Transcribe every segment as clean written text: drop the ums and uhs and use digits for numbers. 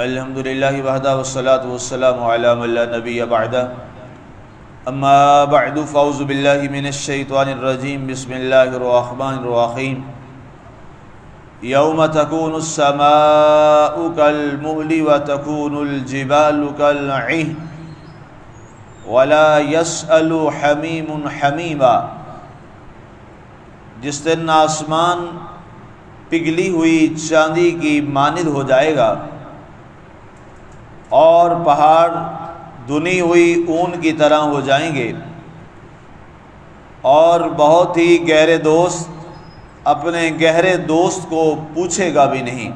الحمد للہ وحدہ والصلاة والسلام علی من لا نبی بعدہ اما بعد فاعوذ باللہ من الشیطان الرجیم بسم اللہ الرحمن الرحیم یوم تکون السماء کالمہل وتکون الجبال کالعہن ولا یسأل حمیم حمیما، جس دن آسمان پگھلی ہوئی چاندی کی مانند ہو جائے گا اور پہاڑ دھنی ہوئی اون کی طرح ہو جائیں گے، اور بہت ہی گہرے دوست اپنے گہرے دوست کو پوچھے گا بھی نہیں۔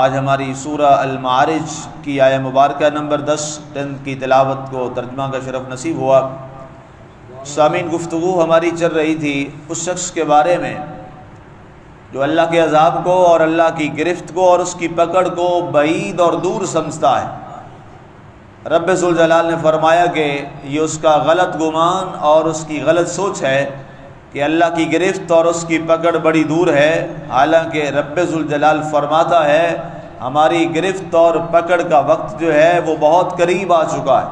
آج ہماری سورہ المعارج کی آیہ مبارکہ نمبر 10 کی تلاوت کو ترجمہ کا شرف نصیب ہوا۔ سامعین، گفتگو ہماری چل رہی تھی اس شخص کے بارے میں جو اللہ کے عذاب کو اور اللہ کی گرفت کو اور اس کی پکڑ کو بعید اور دور سمجھتا ہے۔ رب ذوالجلال نے فرمایا کہ یہ اس کا غلط گمان اور اس کی غلط سوچ ہے کہ اللہ کی گرفت اور اس کی پکڑ بڑی دور ہے، حالانکہ رب ذوالجلال فرماتا ہے ہماری گرفت اور پکڑ کا وقت جو ہے وہ بہت قریب آ چکا ہے۔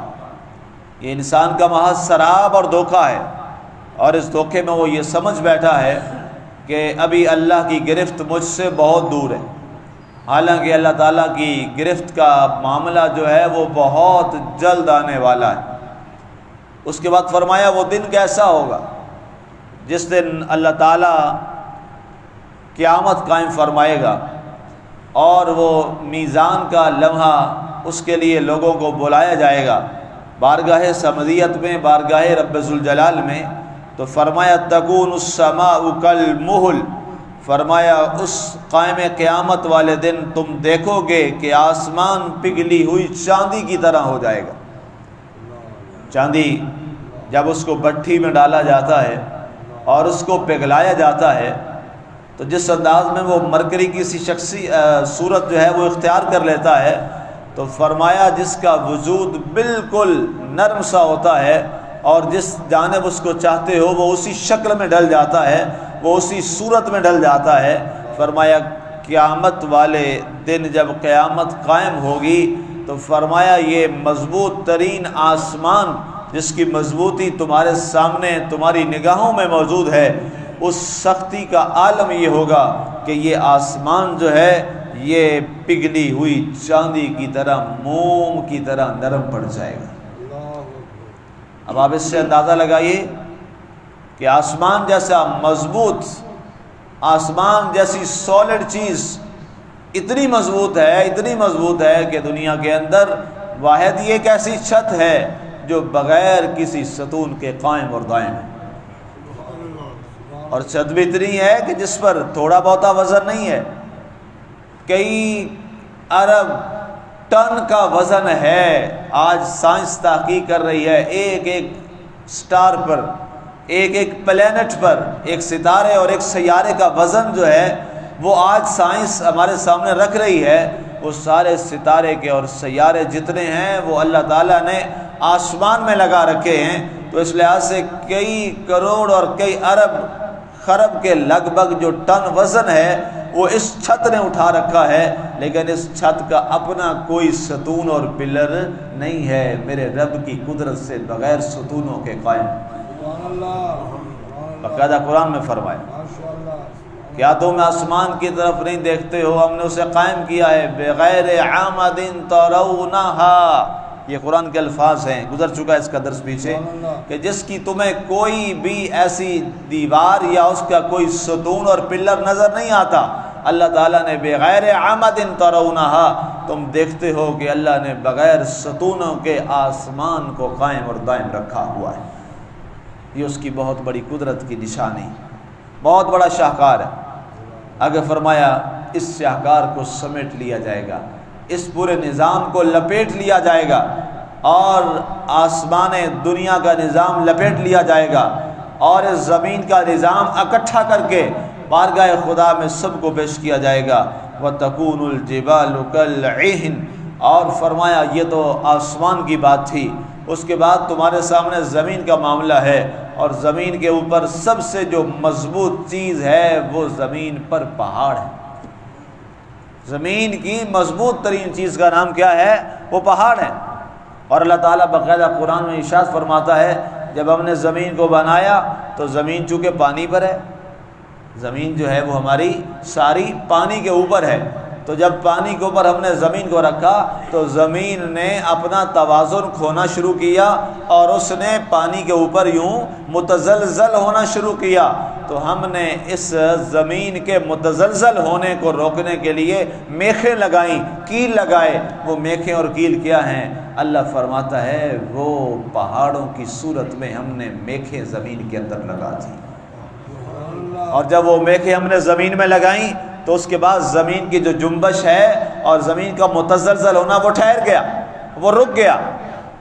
یہ انسان کا محض سراب اور دھوکہ ہے، اور اس دھوکے میں وہ یہ سمجھ بیٹھا ہے کہ ابھی اللہ کی گرفت مجھ سے بہت دور ہے، حالانکہ اللہ تعالیٰ کی گرفت کا معاملہ جو ہے وہ بہت جلد آنے والا ہے۔ اس کے بعد فرمایا وہ دن کیسا ہوگا جس دن اللہ تعالیٰ قیامت قائم فرمائے گا اور وہ میزان کا لمحہ اس کے لیے لوگوں کو بلایا جائے گا بارگاہ سمدیت میں، بارگاہ رب ذوالجلال میں۔ تو فرمایا تکون السماء کالمہل، فرمایا اس قائم قیامت والے دن تم دیکھو گے کہ آسمان پگھلی ہوئی چاندی کی طرح ہو جائے گا۔ چاندی جب اس کو بھٹی میں ڈالا جاتا ہے اور اس کو پگھلایا جاتا ہے تو جس انداز میں وہ مرکری کی سی شخصی صورت جو ہے وہ اختیار کر لیتا ہے، تو فرمایا جس کا وجود بالکل نرم سا ہوتا ہے اور جس جانب اس کو چاہتے ہو وہ اسی شکل میں ڈل جاتا ہے، وہ اسی صورت میں ڈل جاتا ہے۔ فرمایا قیامت والے دن جب قیامت قائم ہوگی تو فرمایا یہ مضبوط ترین آسمان جس کی مضبوطی تمہارے سامنے تمہاری نگاہوں میں موجود ہے، اس سختی کا عالم یہ ہوگا کہ یہ آسمان جو ہے یہ پگھلی ہوئی چاندی کی طرح، موم کی طرح نرم پڑ جائے گا۔ اب آپ اس سے اندازہ لگائیے کہ آسمان جیسا مضبوط، آسمان جیسی سالڈ چیز اتنی مضبوط ہے کہ دنیا کے اندر واحد یہ ایک ایسی چھت ہے جو بغیر کسی ستون کے قائم اور دائم ہے، اور چھت بھی اتنی ہے کہ جس پر تھوڑا بہتا وزن نہیں ہے، کئی ارب ٹن کا وزن ہے۔ آج سائنس تحقیق کر رہی ہے ایک ایک سٹار پر، ایک ایک پلینٹ پر، ایک ستارے اور ایک سیارے کا وزن جو ہے وہ آج سائنس ہمارے سامنے رکھ رہی ہے۔ وہ سارے ستارے کے اور سیارے جتنے ہیں وہ اللہ تعالیٰ نے آسمان میں لگا رکھے ہیں، تو اس لحاظ سے کئی کروڑ اور کئی ارب خرب کے لگ بھگ جو ٹن وزن ہے وہ اس چھت نے اٹھا رکھا ہے، لیکن اس چھت کا اپنا کوئی ستون اور پلر نہیں ہے، میرے رب کی قدرت سے بغیر ستونوں کے قائم۔ باقاعدہ قرآن میں فرمایا کیا تم آسمان کی طرف نہیں دیکھتے ہو، ہم نے اسے قائم کیا ہے بغیر عامد ترونہا۔ یہ قرآن کے الفاظ ہیں، گزر چکا ہے اس کا درس پیچھے، کہ جس کی تمہیں کوئی بھی ایسی دیوار یا اس کا کوئی ستون اور پلر نظر نہیں آتا، اللہ تعالیٰ نے بغیر عامد ترونہا، تم دیکھتے ہو کہ اللہ نے بغیر ستونوں کے آسمان کو قائم اور دائم رکھا ہوا ہے۔ یہ اس کی بہت بڑی قدرت کی نشانی، بہت بڑا شاہکار ہے۔ آگے فرمایا اس شاہکار کو سمیٹ لیا جائے گا، اس پورے نظام کو لپیٹ لیا جائے گا، اور آسمان دنیا کا نظام لپیٹ لیا جائے گا، اور اس زمین کا نظام اکٹھا کر کے بارگاہ خدا میں سب کو پیش کیا جائے گا۔ وَتَكُونُ الْجِبَالُ كَالْعِهْنِ، اور فرمایا یہ تو آسمان کی بات تھی، اس کے بعد تمہارے سامنے زمین کا معاملہ ہے، اور زمین کے اوپر سب سے جو مضبوط چیز ہے وہ زمین پر پہاڑ ہے۔ زمین کی مضبوط ترین چیز کا نام کیا ہے؟ وہ پہاڑ ہے۔ اور اللہ تعالیٰ باقاعدہ قرآن میں ارشاد فرماتا ہے جب ہم نے زمین کو بنایا تو زمین چونکہ پانی پر ہے، زمین جو ہے وہ ہماری ساری پانی کے اوپر ہے، تو جب پانی کے اوپر ہم نے زمین کو رکھا تو زمین نے اپنا توازن کھونا شروع کیا اور اس نے پانی کے اوپر یوں متزلزل ہونا شروع کیا۔ تو ہم نے اس زمین کے متزلزل ہونے کو روکنے کے لیے میخیں لگائیں، کیل لگائے۔ وہ میخیں اور کیل کیا ہیں؟ اللہ فرماتا ہے وہ پہاڑوں کی صورت میں ہم نے میخیں زمین کے اندر لگا دی، اور جب وہ میخیں ہم نے زمین میں لگائیں تو اس کے بعد زمین کی جو جنبش ہے اور زمین کا متزلزل ہونا وہ ٹھہر گیا، وہ رک گیا،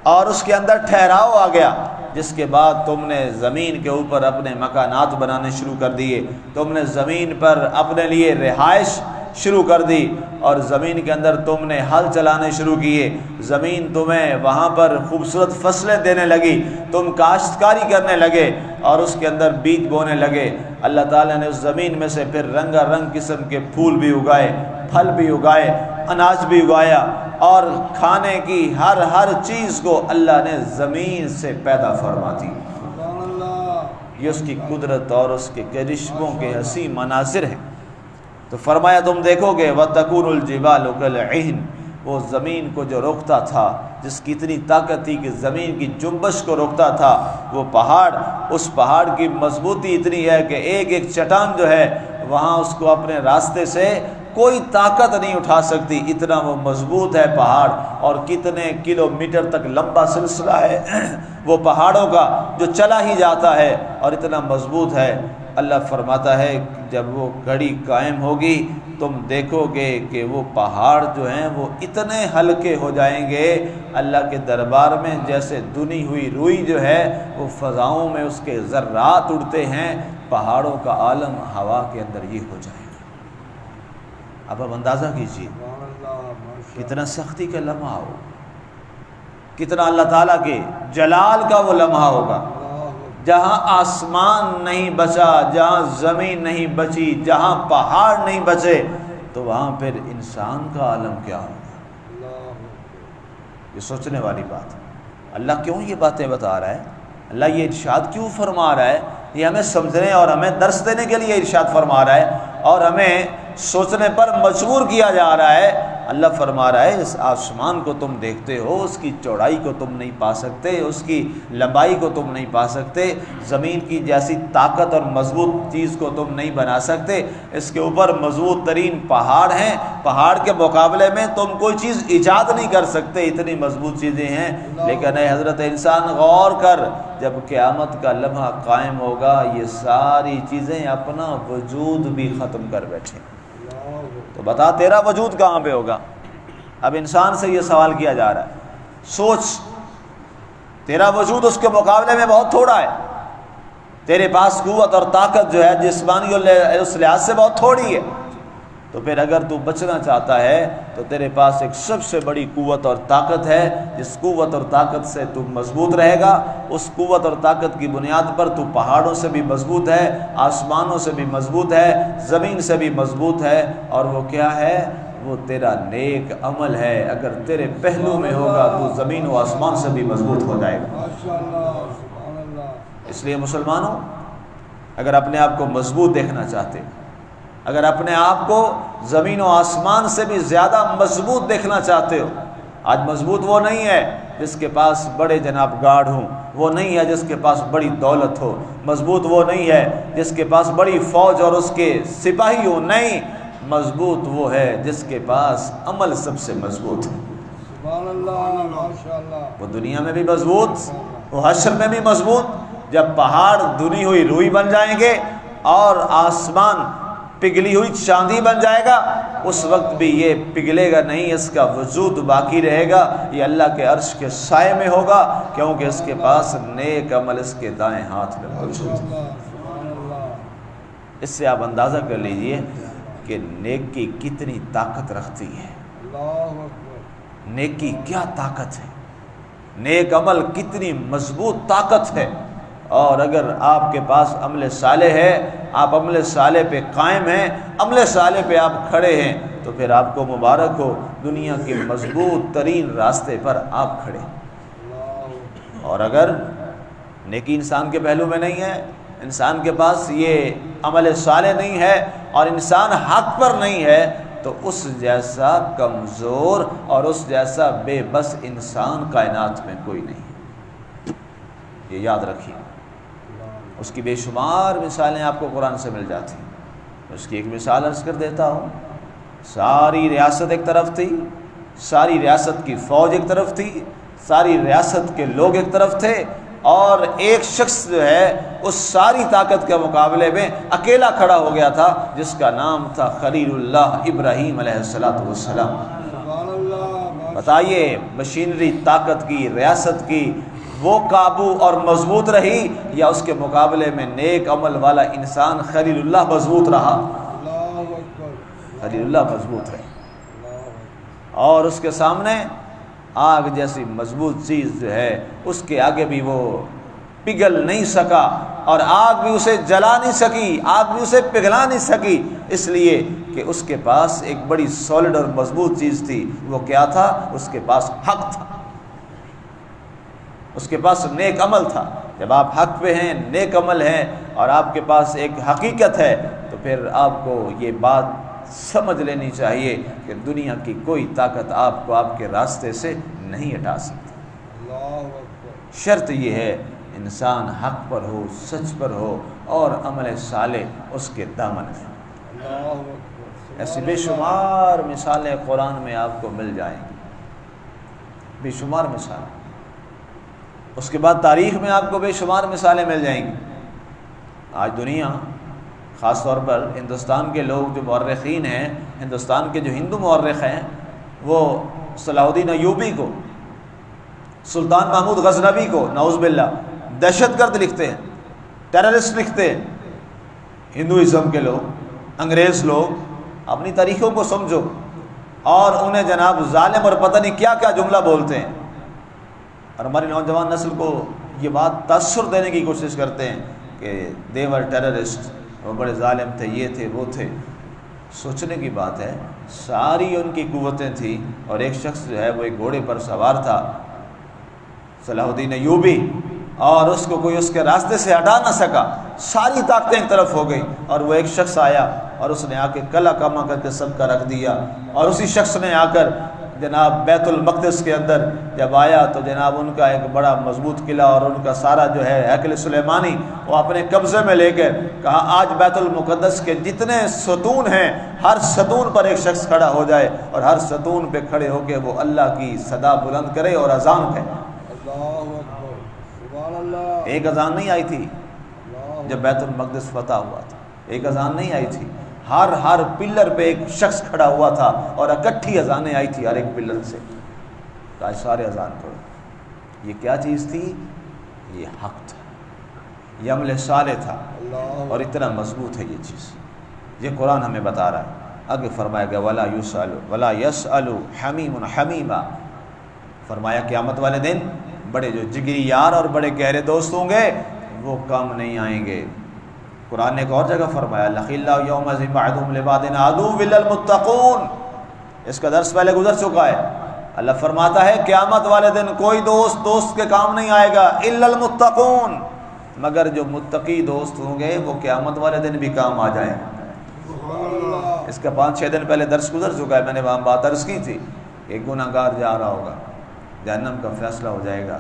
اور اس کے اندر ٹھہراؤ آ گیا، جس کے بعد تم نے زمین کے اوپر اپنے مکانات بنانے شروع کر دیے، تم نے زمین پر اپنے لیے رہائش شروع کر دی، اور زمین کے اندر تم نے ہل چلانے شروع کیے، زمین تمہیں وہاں پر خوبصورت فصلیں دینے لگی، تم کاشتکاری کرنے لگے اور اس کے اندر بیج بونے لگے۔ اللہ تعالیٰ نے اس زمین میں سے پھر رنگا رنگ قسم کے پھول بھی اگائے، پھل بھی اگائے، اناج بھی اگایا، اور کھانے کی ہر چیز کو اللہ نے زمین سے پیدا فرما دی۔ یہ اس کی قدرت اور اس کے کرشموں کے حسین مناظر ہیں۔ تو فرمایا تم دیکھو گے وَتَكُونُ الْجِبَالُ كَالْعِهْنِ، وہ زمین کو جو روکتا تھا، جس کی اتنی طاقت تھی کہ زمین کی جنبش کو روکتا تھا، وہ پہاڑ، اس پہاڑ کی مضبوطی اتنی ہے کہ ایک ایک چٹان جو ہے وہاں اس کو اپنے راستے سے کوئی طاقت نہیں اٹھا سکتی، اتنا وہ مضبوط ہے پہاڑ، اور کتنے کلومیٹر تک لمبا سلسلہ ہے وہ پہاڑوں کا جو چلا ہی جاتا ہے اور اتنا مضبوط ہے۔ اللہ فرماتا ہے جب وہ گھڑی قائم ہوگی تم دیکھو گے کہ وہ پہاڑ جو ہیں وہ اتنے ہلکے ہو جائیں گے اللہ کے دربار میں، جیسے دنی ہوئی روئی جو ہے وہ فضاؤں میں اس کے ذرات اڑتے ہیں، پہاڑوں کا عالم ہوا کے اندر یہ ہو جائے گا۔ اب آپ اندازہ کیجیے کتنا سختی کا لمحہ ہو، کتنا اللہ تعالیٰ کے جلال کا وہ لمحہ ہوگا، جہاں آسمان نہیں بچا، جہاں زمین نہیں بچی، جہاں پہاڑ نہیں بچے، تو وہاں پھر انسان کا عالم کیا ہوگا؟ یہ سوچنے والی بات ہے۔ اللہ کیوں یہ باتیں بتا رہا ہے؟ اللہ یہ ارشاد کیوں فرما رہا ہے؟ یہ ہمیں سمجھنے اور ہمیں درس دینے کے لیے ارشاد فرما رہا ہے، اور ہمیں سوچنے پر مجبور کیا جا رہا ہے۔ اللہ فرما رہا ہے اس آسمان کو تم دیکھتے ہو، اس کی چوڑائی کو تم نہیں پا سکتے، اس کی لمبائی کو تم نہیں پا سکتے، زمین کی جیسی طاقت اور مضبوط چیز کو تم نہیں بنا سکتے، اس کے اوپر مضبوط ترین پہاڑ ہیں، پہاڑ کے مقابلے میں تم کوئی چیز ایجاد نہیں کر سکتے، اتنی مضبوط چیزیں ہیں۔ لیکن اے حضرت انسان غور کر، جب قیامت کا لمحہ قائم ہوگا یہ ساری چیزیں اپنا وجود بھی ختم کر بیٹھیں، تو بتا تیرا وجود کہاں پہ ہوگا؟ اب انسان سے یہ سوال کیا جا رہا ہے، سوچ تیرا وجود اس کے مقابلے میں بہت تھوڑا ہے، تیرے پاس قوت اور طاقت جو ہے جسمانی اس لحاظ سے بہت تھوڑی ہے، تو پھر اگر تو بچنا چاہتا ہے تو تیرے پاس ایک سب سے بڑی قوت اور طاقت ہے، جس قوت اور طاقت سے تو مضبوط رہے گا، اس قوت اور طاقت کی بنیاد پر تو پہاڑوں سے بھی مضبوط ہے، آسمانوں سے بھی مضبوط ہے، زمین سے بھی مضبوط ہے، اور وہ کیا ہے؟ وہ تیرا نیک عمل ہے۔ اگر تیرے پہلو میں ہوگا تو زمین و آسمان سے بھی مضبوط ہو جائے گا۔ اس لیے مسلمانوں، اگر اپنے آپ کو مضبوط دیکھنا چاہتے، اگر اپنے آپ کو زمین و آسمان سے بھی زیادہ مضبوط دیکھنا چاہتے ہو، آج مضبوط وہ نہیں ہے جس کے پاس بڑے جناب گارڈ ہوں، وہ نہیں ہے جس کے پاس بڑی دولت ہو، مضبوط وہ نہیں ہے جس کے پاس بڑی فوج اور اس کے سپاہی ہو، نہیں، مضبوط وہ ہے جس کے پاس عمل سب سے مضبوط ہے۔ سبحان اللہ، ماشاءاللہ۔ وہ دنیا میں بھی مضبوط، وہ حشر میں بھی مضبوط۔ جب پہاڑ دھنی ہوئی روئی بن جائیں گے اور آسمان پگھلی ہوئی چاندی بن جائے گا، اس وقت بھی یہ پگھلے گا نہیں، اس کا وجود باقی رہے گا، یہ اللہ کے عرش کے سائے میں ہوگا، کیونکہ اس کے پاس نیک عمل اس کے دائیں ہاتھ میں موجود ہے۔ اس سے آپ اندازہ کر لیجئے کہ نیکی کتنی طاقت رکھتی ہے، نیکی کیا طاقت ہے، نیک عمل کتنی مضبوط طاقت ہے۔ اور اگر آپ کے پاس عمل صالح ہے، آپ عمل صالح پہ قائم ہیں، عمل صالح پہ آپ کھڑے ہیں، تو پھر آپ کو مبارک ہو، دنیا کے مضبوط ترین راستے پر آپ کھڑے۔ اور اگر نیکی انسان کے پہلو میں نہیں ہے، انسان کے پاس یہ عمل صالح نہیں ہے اور انسان حق پر نہیں ہے، تو اس جیسا کمزور اور اس جیسا بے بس انسان کائنات میں کوئی نہیں ہے، یہ یاد رکھیے۔ اس کی بے شمار مثالیں آپ کو قرآن سے مل جاتی ہیں۔ اس کی ایک مثال عرض کر دیتا ہوں۔ ساری ریاست ایک طرف تھی، ساری ریاست کی فوج ایک طرف تھی، ساری ریاست کے لوگ ایک طرف تھے، اور ایک شخص جو ہے اس ساری طاقت کے مقابلے میں اکیلا کھڑا ہو گیا تھا، جس کا نام تھا خلیل اللہ ابراہیم علیہ السلام۔ بتائیے مشینری طاقت کی، ریاست کی، وہ قابو اور مضبوط رہی یا اس کے مقابلے میں نیک عمل والا انسان خلیل اللہ مضبوط رہا؟ خلیل اللہ مضبوط رہے، اور اس کے سامنے آگ جیسی مضبوط چیز جو ہے اس کے آگے بھی وہ پگھل نہیں سکا، اور آگ بھی اسے جلا نہیں سکی، آگ بھی اسے پگھلا نہیں سکی، اس لیے کہ اس کے پاس ایک بڑی سالڈ اور مضبوط چیز تھی۔ وہ کیا تھا؟ اس کے پاس حق تھا، اس کے پاس نیک عمل تھا۔ جب آپ حق پہ ہیں، نیک عمل ہیں، اور آپ کے پاس ایک حقیقت ہے، تو پھر آپ کو یہ بات سمجھ لینی چاہیے کہ دنیا کی کوئی طاقت آپ کو آپ کے راستے سے نہیں ہٹا سکتی۔ شرط یہ ہے انسان حق پر ہو، سچ پر ہو، اور عمل صالح اس کے دامن میں۔ ایسی بے شمار مثالیں قرآن میں آپ کو مل جائیں گی، بے شمار مثالیں۔ اس کے بعد تاریخ میں آپ کو بے شمار مثالیں مل جائیں گی۔ آج دنیا، خاص طور پر ہندوستان کے لوگ جو مورخین ہیں، ہندوستان کے جو ہندو مورخ ہیں، وہ صلاح الدین ایوبی کو، سلطان محمود غزنوی کو نعوذ باللہ دہشت گرد لکھتے ہیں، ٹیررسٹ لکھتے ہیں۔ ہندوازم کے لوگ، انگریز لوگ اپنی تاریخوں کو سمجھو، اور انہیں جناب ظالم اور پتہ نہیں کیا کیا جملہ بولتے ہیں، اور ہماری نوجوان نسل کو یہ بات تاثر دینے کی کوشش کرتے ہیں کہ دیور ٹیررسٹ، وہ بڑے ظالم تھے، یہ تھے، وہ تھے۔ سوچنے کی بات ہے، ساری ان کی قوتیں تھیں، اور ایک شخص جو ہے وہ ایک گھوڑے پر سوار تھا، صلاح الدین ایوبی، اور اس کو کوئی اس کے راستے سے ہٹا نہ سکا۔ ساری طاقتیں ایک طرف ہو گئیں، اور وہ ایک شخص آیا اور اس نے آ کے کلا کما کر کے سب کا رکھ دیا، اور اسی شخص نے آ کر جناب بیت المقدس کے اندر جب آیا تو جناب ان کا ایک بڑا مضبوط قلعہ اور ان کا سارا جو ہے ہیکل سلیمانی وہ اپنے قبضے میں لے کر کہا آج بیت المقدس کے جتنے ستون ہیں ہر ستون پر ایک شخص کھڑا ہو جائے اور ہر ستون پہ کھڑے ہو کے وہ اللہ کی صدا بلند کرے اور اذان کہے۔ ایک اذان نہیں آئی تھی جب بیت المقدس فتح ہوا تھا، ایک اذان نہیں آئی تھی، ہر پلر پہ ایک شخص کھڑا ہوا تھا اور اکٹھی اذانیں آئی تھی ہر ایک پلر سے، آج سارے اذان پڑھو۔ یہ کیا چیز تھی؟ یہ حق تھا، یہ عمل صالح تھا، اور اتنا مضبوط ہے یہ چیز۔ یہ قرآن ہمیں بتا رہا ہے۔ آگے فرمایا گیا ولا یسأل ولا یسأل حمیم حمیما، فرمایا قیامت والے دن بڑے جو جگری یار اور بڑے گہرے دوست ہوں گے وہ کام نہیں آئیں گے۔ قرآن نے ایک اور جگہ فرمایا لَخِلَّهُ يَوْمَئِذٍ بَعْضُهُمْ لِبَعْضٍ عَدُوٌّ إِلَّا الْمُتَّقُونَ، اس کا درس پہلے گزر چکا ہے۔ اللہ فرماتا ہے قیامت والے دن کوئی دوست کے کام نہیں آئے گا إِلَّا الْمُتَّقُونَ، مگر جو متقی دوست ہوں گے وہ قیامت والے دن بھی کام آ جائیں گے۔ اس کا 5-6 دن پہلے درس گزر چکا ہے، میں نے وہاں بات عرض کی تھی کہ ایک گناہ گار جا رہا ہوگا، جہنم کا فیصلہ ہو جائے گا،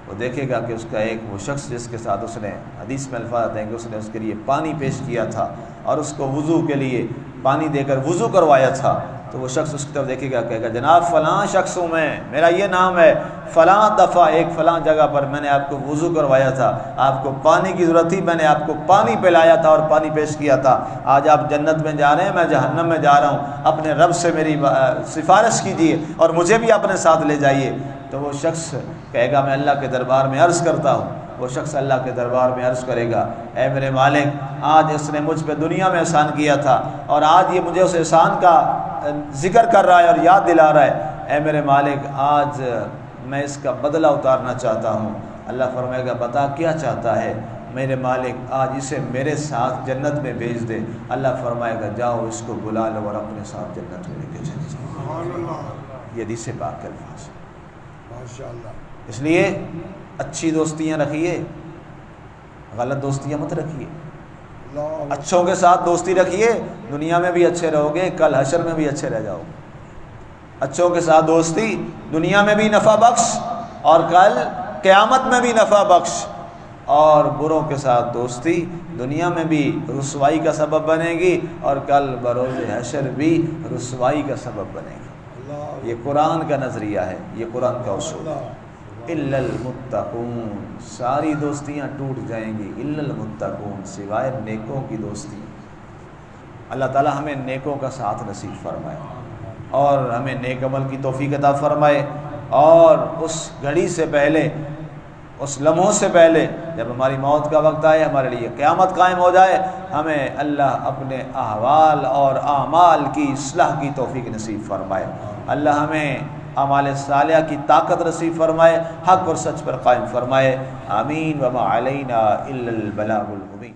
وہ دیکھے گا کہ اس کا ایک وہ شخص جس کے ساتھ اس نے حدیث میں الفاظ آتے ہیں کہ اس نے اس کے لیے پانی پیش کیا تھا اور اس کو وضو کے لیے پانی دے کر وضو کروایا تھا، تو وہ شخص اس کی طرف دیکھے گا، کہے گا جناب فلاں شخص ہوں میں، میرا یہ نام ہے، فلاں دفعہ ایک فلاں جگہ پر میں نے آپ کو وضو کروایا تھا، آپ کو پانی کی ضرورت تھی، میں نے آپ کو پانی پلایا تھا اور پانی پیش کیا تھا، آج آپ جنت میں جا رہے ہیں، میں جہنم میں جا رہا ہوں، اپنے رب سے میری سفارش کیجیے اور مجھے بھی اپنے ساتھ لے جائیے۔ تو وہ شخص کہے گا میں اللہ کے دربار میں عرض کرتا ہوں، وہ شخص اللہ کے دربار میں عرض کرے گا اے میرے مالک، آج اس نے مجھ پہ دنیا میں احسان کیا تھا اور آج یہ مجھے اس احسان کا ذکر کر رہا ہے اور یاد دلا رہا ہے، اے میرے مالک آج میں اس کا بدلہ اتارنا چاہتا ہوں۔ اللہ فرمائے گا بتا کیا چاہتا ہے؟ میرے مالک آج اسے میرے ساتھ جنت میں بھیج دے، اللہ فرمائے گا جاؤ اس کو بلا لو اور اپنے ساتھ جنت میں لے کے چلے جاؤ۔ یہ حدیث پاک کے الفاظ ہیں۔ اس لیے اچھی دوستیاں رکھیے، غلط دوستیاں مت رکھیے۔ اچھوں کے ساتھ دوستی رکھیے، دنیا میں بھی اچھے رہو گے، کل حشر میں بھی اچھے رہ جاؤ گے۔ اچھوں کے ساتھ دوستی دنیا میں بھی نفع بخش اور کل قیامت میں بھی نفع بخش، اور بروں کے ساتھ دوستی دنیا میں بھی رسوائی کا سبب بنے گی اور کل بروز حشر بھی رسوائی کا سبب بنے گی۔ یہ قرآن کا نظریہ ہے، یہ قرآن کا اصول ہے۔ الا المتقون، ساری دوستیاں ٹوٹ جائیں گی، الا المتقون، سوائے نیکوں کی دوستی۔ اللہ تعالی ہمیں نیکوں کا ساتھ نصیب فرمائے اور ہمیں نیک عمل کی توفیق عطا فرمائے، اور اس گھڑی سے پہلے، اس لمحوں سے پہلے جب ہماری موت کا وقت آئے، ہمارے لیے قیامت قائم ہو جائے، ہمیں اللہ اپنے احوال اور اعمال کی اصلاح کی توفیق نصیب فرمائے۔ اللہ ہمیں اعمال صالحہ کی طاقت نصیب فرمائے، حق اور سچ پر قائم فرمائے۔ آمین۔ وما علینا الا البلاغ المبین۔